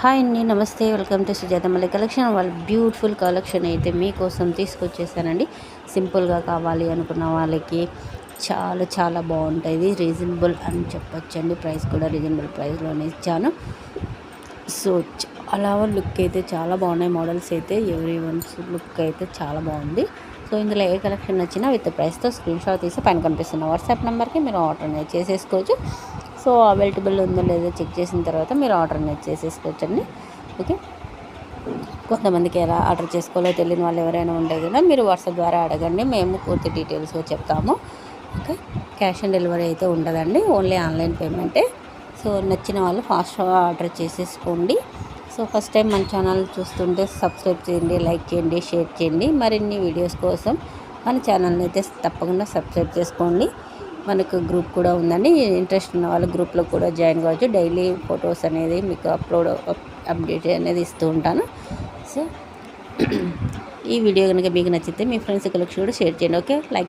Hi అండి, నమస్తే. Welcome to Sujatha Malli collection. వాళ్ళ బ్యూటిఫుల్ కలెక్షన్ అయితే మీకోసం తీసుకొచ్చేసానండి. సింపుల్గా కావాలి అనుకున్న వాళ్ళకి చాలా చాలా బాగుంటుంది. రీజనబుల్ అని చెప్పొచ్చండి. ప్రైస్ కూడా రీజనబుల్ ప్రైస్లోనే ఇచ్చాను. సో చాలా లుక్ అయితే చాలా బాగున్నాయి. మోడల్స్ అయితే ఎవ్రీ వన్స్ లుక్ అయితే చాలా బాగుంది. సో ఇందులో ఏ కలెక్షన్ నచ్చినా విత్ ప్రైస్తో స్క్రీన్ షాట్ తీసి పైన కనిపిస్తున్న వాట్సాప్ నెంబర్కి మీరు ఆర్డర్ అనేది చేసేసుకోవచ్చు. సో అవైలబుల్ ఉందో లేదో చెక్ చేసిన తర్వాత మీరు ఆర్డర్ అనేది చేసేసుకోవచ్చండి. ఓకే, కొంతమందికి ఎలా ఆర్డర్ చేసుకోవాలో తెలియని వాళ్ళు ఎవరైనా ఉంటే కదా మీరు వాట్సాప్ ద్వారా అడగండి, మేము పూర్తి డీటెయిల్స్గా చెప్తాము. ఓకే, క్యాష్ ఆన్ డెలివరీ అయితే ఉండదండి, ఓన్లీ ఆన్లైన్ పేమెంటే. సో నచ్చిన వాళ్ళు ఫాస్ట్గా ఆర్డర్ చేసేసుకోండి. సో ఫస్ట్ టైం మన ఛానల్ చూస్తుంటే సబ్స్క్రైబ్ చేయండి, లైక్ చేయండి, షేర్ చేయండి. మరిన్ని వీడియోస్ కోసం మన ఛానల్ని అయితే తప్పకుండా సబ్స్క్రైబ్ చేసుకోండి. మనకు గ్రూప్ కూడా ఉందండి, ఇంట్రెస్ట్ ఉన్న వాళ్ళు గ్రూప్లో కూడా జాయిన్ కావచ్చు. డైలీ ఫొటోస్ అనేది మీకు అప్డేట్ అనేది ఇస్తూ ఉంటాను. సో ఈ వీడియో కనుక మీకు నచ్చితే మీ ఫ్రెండ్స్ కూడా షేర్ చేయండి. Okay, like